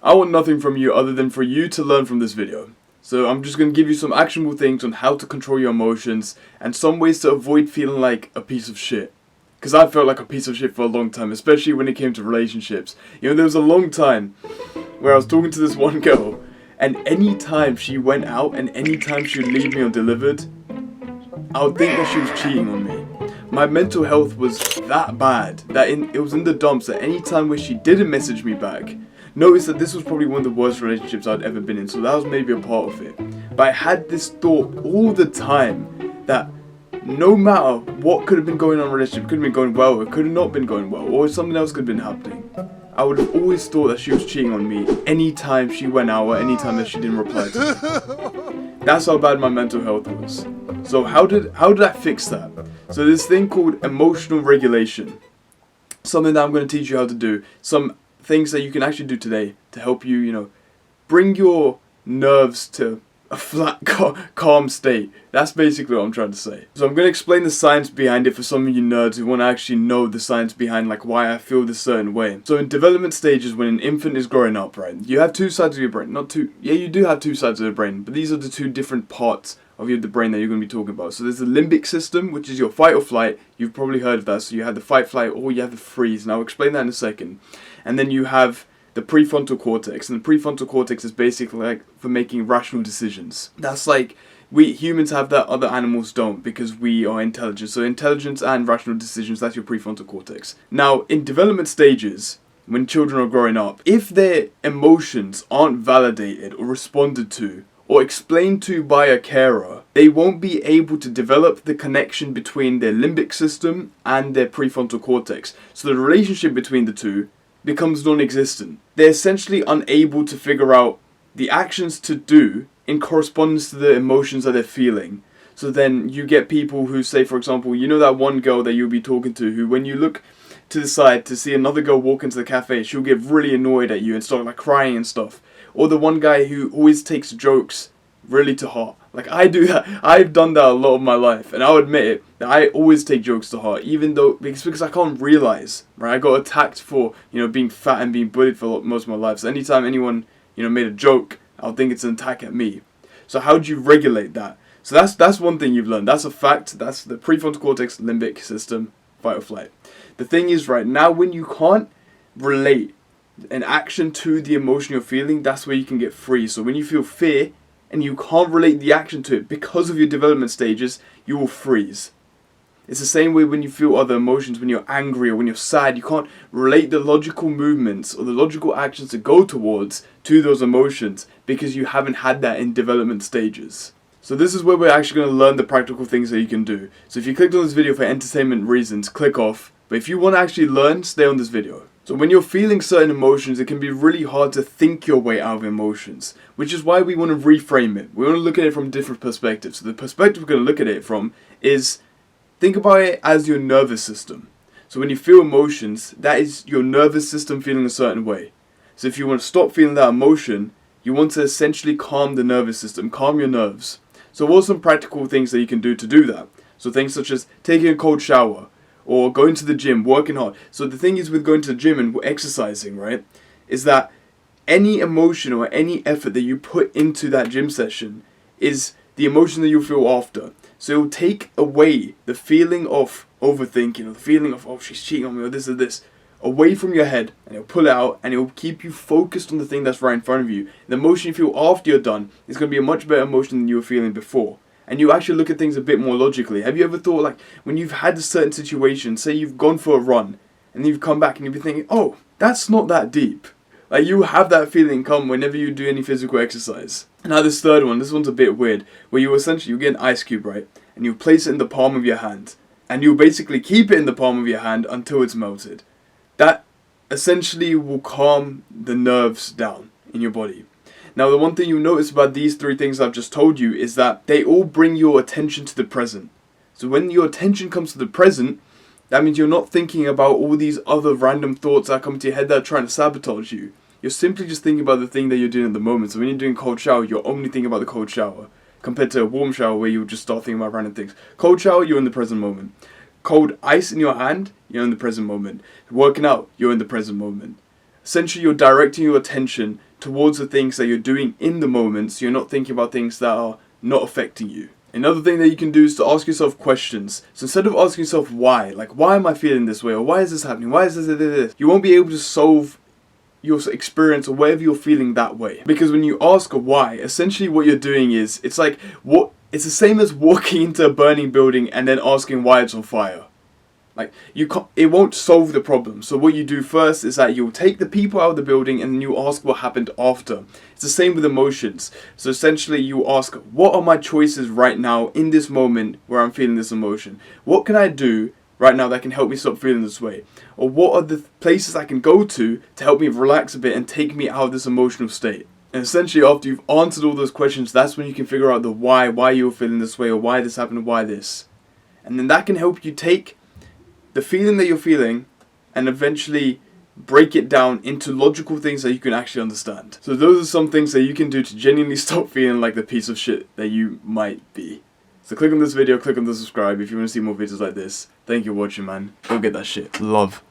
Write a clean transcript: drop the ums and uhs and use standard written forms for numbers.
I want nothing from you other than for you to learn from this video. So I'm just going to give you some actionable things on how to control your emotions and some ways to avoid feeling like a piece of shit. Because I felt like a piece of shit for a long time, especially when it came to relationships. You know, there was a long time where I was talking to this one girl, and any time she went out and any time she would leave me undelivered, I would think that she was cheating on me. My mental health was that bad that it was in the dumps that any time where she didn't message me back, notice that this was probably one of the worst relationships I'd ever been in, so that was maybe a part of it. But I had this thought all the time that no matter what could have been going on in a relationship, it could have been going well, it could have not been going well, or something else could have been happening. I would have always thought that she was cheating on me anytime she went out or anytime that she didn't reply to me. That's how bad my mental health was. So how did I fix that? So this thing called emotional regulation. Something that I'm going to teach you how to do. Some things that you can actually do today to help you, bring your nerves to a flat, calm state. That's basically what I'm trying to say. So I'm going to explain the science behind it for some of you nerds who want to actually know the science behind like why I feel this certain way. So in development stages, when an infant is growing up, right, you have two sides of your brain. You do have two sides of the brain, but these are the two different parts of the brain that you're going to be talking about. So there's the limbic system, which is your fight or flight. You've probably heard of that. So you have the fight, flight, or you have the freeze. And I'll explain that in a second. And then you have the prefrontal cortex, and the prefrontal cortex is basically like for making rational decisions. That's like we humans have that, other animals don't, because we are intelligent. So intelligence and rational decisions, that's your prefrontal cortex. Now, in development stages, when children are growing up, if their emotions aren't validated or responded to or explained to by a carer, they won't be able to develop the connection between their limbic system and their prefrontal cortex. So the relationship between the two becomes non-existent. They're essentially unable to figure out the actions to do in correspondence to the emotions that they're feeling. So then you get people who say, for example, you know that one girl that you'll be talking to who, when you look to the side to see another girl walk into the cafe, she'll get really annoyed at you and start like crying and stuff. Or the one guy who always takes jokes really to heart. Like I do that. I've done that a lot of my life, and I'll admit it, that I always take jokes to heart, even though because I can't realize, right? I got attacked for being fat and being bullied for most of my life. So anytime anyone made a joke, I'll think it's an attack at me. So how do you regulate that? So that's one thing you've learned. That's a fact. That's the prefrontal cortex, limbic system, fight or flight. The thing is, right now, when you can't relate an action to the emotion you're feeling, that's where you can get free. So when you feel fear and you can't relate the action to it because of your development stages, you will freeze. It's the same way when you feel other emotions, when you're angry or when you're sad, you can't relate the logical movements or the logical actions to go towards to those emotions because you haven't had that in development stages. So this is where we're actually going to learn the practical things that you can do. So if you clicked on this video for entertainment reasons, click off. But if you want to actually learn, stay on this video. So when you're feeling certain emotions, it can be really hard to think your way out of emotions, which is why we want to reframe it. We want to look at it from different perspectives. So the perspective we're going to look at it from is, think about it as your nervous system. So when you feel emotions, that is your nervous system feeling a certain way. So if you want to stop feeling that emotion, you want to essentially calm the nervous system, calm your nerves. So what are some practical things that you can do to do that? So things such as taking a cold shower, or going to the gym, working hard. So the thing is with going to the gym and exercising, right, is that any emotion or any effort that you put into that gym session is the emotion that you feel after. So it will take away the feeling of overthinking, or the feeling of, oh, she's cheating on me, or this, away from your head, and it'll pull it out, and it will keep you focused on the thing that's right in front of you. The emotion you feel after you're done is going to be a much better emotion than you were feeling before. And you actually look at things a bit more logically. Have you ever thought, like, when you've had a certain situation, say you've gone for a run, and then you've come back and you've been thinking, oh, that's not that deep. Like, you have that feeling come whenever you do any physical exercise. Now this third one, this one's a bit weird, where you get an ice cube, right, and you place it in the palm of your hand, and you basically keep it in the palm of your hand until it's melted. That essentially will calm the nerves down in your body. Now, the one thing you'll notice about these three things I've just told you is that they all bring your attention to the present. So when your attention comes to the present, that means you're not thinking about all these other random thoughts that come to your head that are trying to sabotage you. You're simply just thinking about the thing that you're doing at the moment. So when you're doing a cold shower, you're only thinking about the cold shower, compared to a warm shower where you would just start thinking about random things. Cold shower, you're in the present moment. Cold ice in your hand, you're in the present moment. Working out, you're in the present moment. Essentially, you're directing your attention towards the things that you're doing in the moment, so you're not thinking about things that are not affecting you. Another thing that you can do is to ask yourself questions. So instead of asking yourself why, like why am I feeling this way, or why is this happening, why is this, you won't be able to solve your experience or whatever you're feeling that way. Because when you ask a why, essentially what you're doing is, it's the same as walking into a burning building and then asking why it's on fire. Like, it won't solve the problem. So what you do first is that you'll take the people out of the building and then you ask what happened after. It's the same with emotions. So essentially you ask, what are my choices right now in this moment where I'm feeling this emotion? What can I do right now that can help me stop feeling this way? Or what are the places I can go to help me relax a bit and take me out of this emotional state? And essentially after you've answered all those questions, that's when you can figure out the why you're feeling this way, or why this happened, or why this. And then that can help you take the feeling that you're feeling and eventually break it down into logical things that you can actually understand. So those are some things that you can do to genuinely stop feeling like the piece of shit that you might be. So click on this video, click on the subscribe if you want to see more videos like this. Thank you for watching, man. Go get that shit. Love.